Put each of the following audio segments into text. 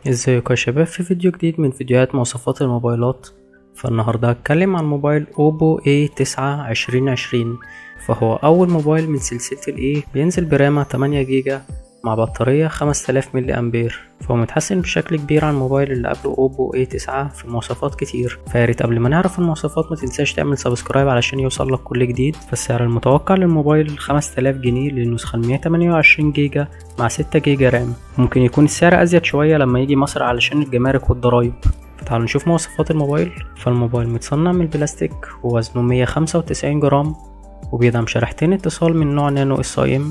ازيكم يا شباب؟ في فيديو جديد من فيديوهات مواصفات الموبايلات. فالنهاردة هتكلم عن موبايل اوبو A9 2020. فهو اول موبايل من سلسلة الاي بينزل برامة 8 جيجا مع بطارية 5000 ملي امبير، فهو متحسن بشكل كبير عن الموبايل اللي قبله اوبو A9 في مواصفات كتير. فياريت قبل ما نعرف المواصفات ما تنساش تعمل سبسكرايب علشان يوصل لك كل جديد. فالسعر المتوقع للموبايل 5000 جنيه للنسخة 128 جيجا مع 6 جيجا رام. ممكن يكون السعر ازيد شوية لما يجي مصر علشان الجمارك والضرايب. فتعالوا نشوف مواصفات الموبايل. فالموبايل متصنع من البلاستيك ووزنه 195 جرام، وبيدعم شريحتين اتصال من نوع نانو SIM،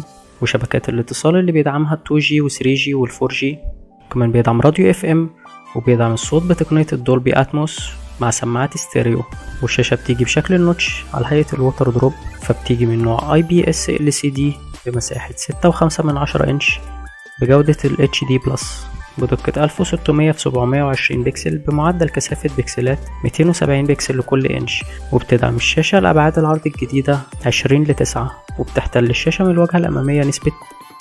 وشبكات الاتصال اللي بيدعمها 2G و 3G وال 4G. كمان بيدعم راديو FM، وبيدعم الصوت بتقنية الدولبي أتموس مع سماعات ستيريو. والشاشة بتيجي بشكل النوتش على هيئة الوتر دروب، فبتيجي من نوع IPS LCD بمساحة 6.5 إنش بجودة ال HD+، بدقة 1600 في 720 بكسل بمعدل كثافة بكسلات 270 بكسل لكل إنش. وبتدعم الشاشة الأبعاد العرض الجديدة 20:9، وبتحتل الشاشة من الواجهة الأمامية نسبة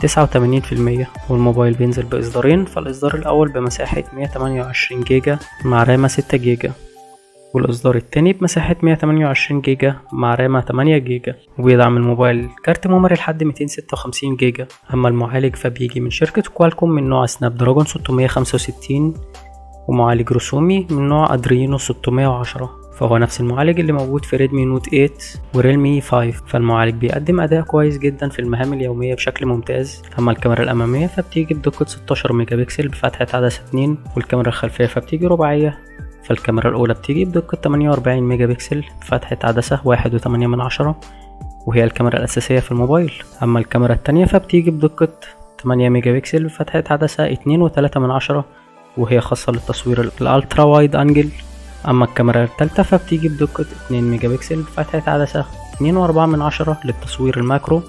89%. والموبايل بينزل بإصدارين، فالإصدار الأول بمساحة 128 جيجا مع رامة 6 جيجا، والإصدار التاني بمساحة 128 جيجا مع رامة 8 جيجا. وبيدعم الموبايل كارت ميموري لحد 256 جيجا. أما المعالج فبيجي من شركة كوالكوم من نوع سناب دراجون 665، ومعالج رسومي من نوع أدرينو 610، فهو نفس المعالج اللي موجود في ريدمي نوت 8 وريلمي 5. فالمعالج بيقدم أداء كويس جدا في المهام اليومية بشكل ممتاز. أما الكاميرا الأمامية فبتيجي بدقة 16 ميجا بكسل بفتحة عدسة 2، والكاميرا الخلفية فبتيجي رباعية. فالكاميرا الأولى بتيجي بدقة 48 ميجا بكسل بفتحة عدسة 1.8، وهي الكاميرا الأساسية في الموبايل. أما الكاميرا التانية فبتيجي بدقة 8 ميجا بكسل بفتحة عدسة 2.3، وهي خاصة للتصوير الألترا وايد أنجل. أما الكاميرا التالتة فبتيجي بدقة 2 ميجا بكسل بفتحة عدسة 2.4 للتصوير الماكرو.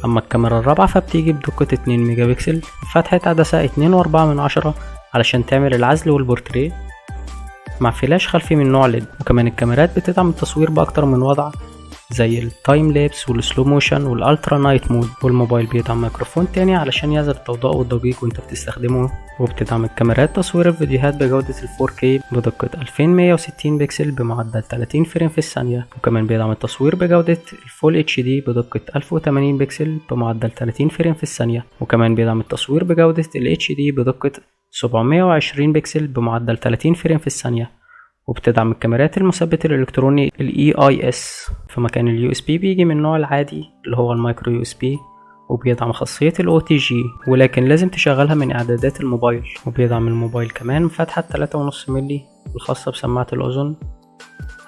أما الكاميرا الرابعة فبتيجي بدقة 2 ميجا بكسل بفتحة عدسة 2.4 علشان تعمل العزل والبورتريه مع فلاش خلفي من نوع LED. وكمان الكاميرات بتدعم التصوير بأكتر من وضع زي التايم لابس والسلو موشن والالترا نايت مود. والموبايل بيدعم ميكروفون تاني علشان يعزل الضوضاء والضجيج وانت بتستخدمه. وبتدعم الكاميرات تصوير الفيديوهات بجودة ال 4K بدقة 2160 بكسل بمعدل 30 فريم في الثانية. وكمان بيدعم التصوير بجودة الفول HD بدقة 1080 بكسل بمعدل 30 فريم في الثانية. وكمان بيدعم التصوير بجودة ال HD بدقة 720 بكسل بمعدل 30 فريم في الثانية. وبتدعم الكاميرات المثبت الإلكتروني ال EIS. في مكان ال USB بيجي من النوع العادي اللي هو المايكرو USB، وبيدعم خاصية ال OTG، ولكن لازم تشغلها من إعدادات الموبايل. وبيدعم الموبايل كمان فتحة 3.5 ملي الخاصة بسماعة الأذن.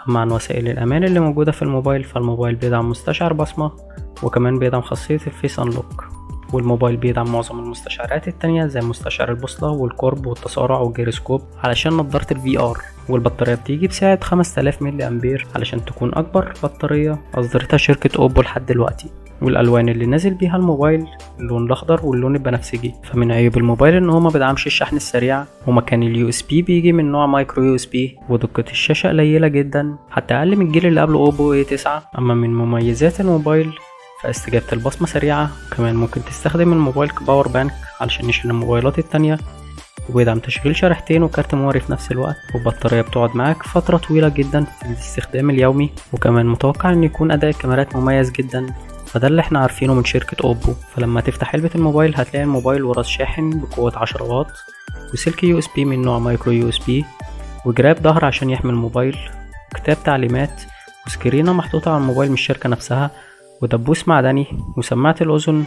أما عن وسائل الأمان اللي موجودة في الموبايل، فالموبايل بيدعم مستشعر بصمة، وكمان بيدعم خاصية الفيس أنلوك. والموبايل بيدعم معظم المستشعرات التانية زي مستشعر البوصلة والقرب والتسارع والجيروسكوب علشان نظارة ال VR. والبطارية بتيجي بسعة 5000 ملي أمبير علشان تكون أكبر بطارية أصدرتها شركة أوبو لحد دلوقتي. والألوان اللي نازل بيها الموبايل اللون الأخضر واللون البنفسجي. فمن عيوب الموبايل إن هو ما بيدعمش الشحن السريع، ومكان ال USB بيجي من نوع مايكرو USB، ودقة الشاشة قليلة جدا حتى أقل من الجيل اللي قبله أوبو A9. أما من مميزات الموبايل فاستجابة البصمة سريعة، وكمان ممكن تستخدم الموبايل كباور بانك علشان يشحن الموبايلات التانية. وبيدعم تشغيل شريحتين وكارت ميموري في نفس الوقت. والبطارية بتقعد معاك فترة طويلة جدا في الاستخدام اليومي. وكمان متوقع ان يكون اداء الكاميرات مميز جدا، فده اللي احنا عارفينه من شركة اوبو. فلما تفتح علبة الموبايل هتلاقي الموبايل وراس شاحن بقوة 10 واط، وسلك USB من نوع مايكرو USB، وجراب ظهر عشان يحمي الموبايل، وكتاب تعليمات، وسكرينة محطوطة على الموبايل من الشركة نفسها، ودبوس معدني، وسماعة الأذن.